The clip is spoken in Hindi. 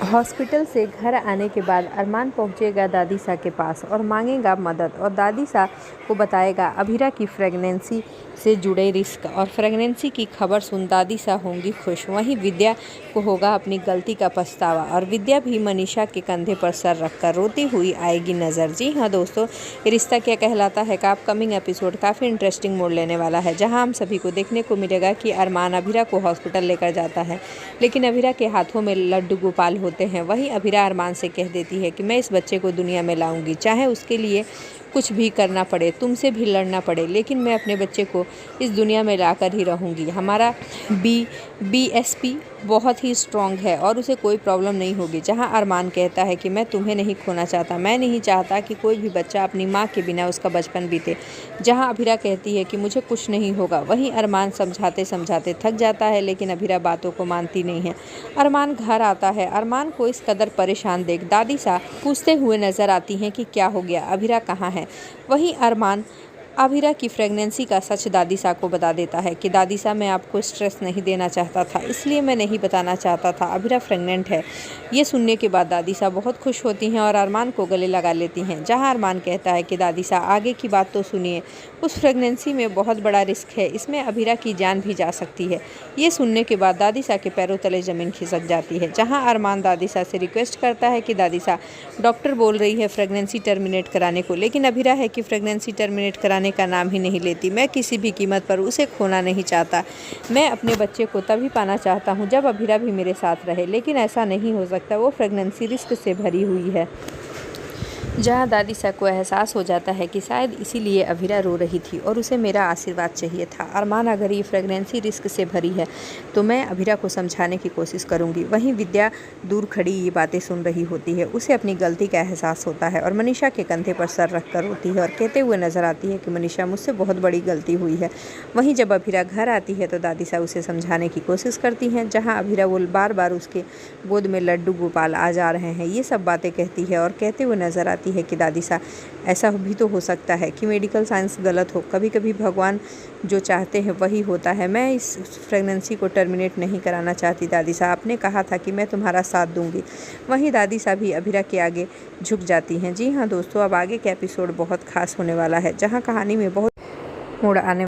हॉस्पिटल से घर आने के बाद अरमान पहुंचेगा दादीसा के पास और मांगेगा मदद और दादीसा को बताएगा अभीरा की प्रेगनेंसी से जुड़े रिस्क और प्रेगनेंसी की खबर सुन दादीसा होंगी खुश। वहीं विद्या को होगा अपनी गलती का पछतावा और विद्या भी मनीषा के कंधे पर सर रखकर रोती हुई आएगी नज़र। जी हाँ दोस्तों, ये रिश्ता क्या कहलाता है का अपकमिंग एपिसोड काफ़ी इंटरेस्टिंग मोड़ लेने वाला है, जहाँ हम सभी को देखने को मिलेगा कि अरमान अभीरा को हॉस्पिटल लेकर जाता है, लेकिन अभीरा के हाथों में लड्डू गोपाल होते हैं। वहीं अभीरा अरमान से कह देती है कि मैं इस बच्चे को दुनिया में लाऊंगी, चाहे उसके लिए कुछ भी करना पड़े, तुमसे भी लड़ना पड़े, लेकिन मैं अपने बच्चे को इस दुनिया में लाकर ही रहूंगी। हमारा बीएसपी बहुत ही स्ट्रॉन्ग है और उसे कोई प्रॉब्लम नहीं होगी। जहां अरमान कहता है कि मैं तुम्हें नहीं खोना चाहता, मैं नहीं चाहता कि कोई भी बच्चा अपनी माँ के बिना उसका बचपन बीते। जहां अभीरा कहती है कि मुझे कुछ नहीं होगा, वहीं अरमान समझाते समझाते थक जाता है, लेकिन अभीरा बातों को मानती नहीं है। अरमान घर आता है। अरमान को इस कदर परेशान देख दादीसा पूछते हुए नजर आती हैं कि क्या हो गया, अभीरा कहाँ है। वहीं अरमान अभीरा की प्रेगनेंसी का सच दादीसा को बता देता है कि दादीसा मैं आपको स्ट्रेस नहीं देना चाहता था, इसलिए मैं नहीं बताना चाहता था, अभीरा प्रेग्नेंट है। ये सुनने के बाद दादीसा बहुत खुश होती हैं और अरमान को गले लगा लेती हैं। जहां अरमान कहता है कि दादीसा आगे की बात तो सुनिए, उस प्रेगनेंसी में बहुत बड़ा रिस्क है, इसमें अभीरा की जान भी जा सकती है। ये सुनने के बाद दादीसा के पैरों तले ज़मीन खिसक जाती है। जहाँ अरमान दादीसा से रिक्वेस्ट करता है कि दादीसा डॉक्टर बोल रही है प्रेगनेंसी टर्मिनेट कराने को, लेकिन अभीरा है कि प्रेगनेंसी टर्मिनेट कराने का नाम ही नहीं लेती। मैं किसी भी कीमत पर उसे खोना नहीं चाहता। मैं अपने बच्चे को तभी पाना चाहता हूँ जब अभीरा भी मेरे साथ रहे, लेकिन ऐसा नहीं हो सकता, वो प्रेगनेंसी रिस्क से भरी हुई है। जहाँ दादीसा को एहसास हो जाता है कि शायद इसीलिए अभीरा रो रही थी और उसे मेरा आशीर्वाद चाहिए था। अरमान अगर ये प्रेगनेंसी रिस्क से भरी है तो मैं अभीरा को समझाने की कोशिश करूँगी। वहीं विद्या दूर खड़ी ये बातें सुन रही होती है। उसे अपनी गलती का एहसास होता है और मनीषा के कंधे पर सर रख कर रोती है और कहते हुए नजर आती है कि मनीषा मुझसे बहुत बड़ी गलती हुई है। वहीं जब अभीरा घर आती है तो दादीसा उसे समझाने की कोशिश करती हैं। जहाँ अभीरा वो बार बार उसके गोद में लड्डू गोपाल आ जा रहे हैं, ये सब बातें कहती है और कहते हुए नजर आती है कि दादीसा ऐसा भी तो हो सकता है कि मेडिकल साइंस गलत हो, कभी कभी भगवान जो चाहते हैं वही होता है। मैं इस प्रेगनेंसी को टर्मिनेट नहीं कराना चाहती दादीसा, आपने कहा था कि मैं तुम्हारा साथ दूंगी। वहीं दादीसा भी अभीरा के आगे झुक जाती हैं। जी हाँ दोस्तों, अब आगे का एपिसोड बहुत खास होने वाला है, जहाँ कहानी में बहुत मोड़ आने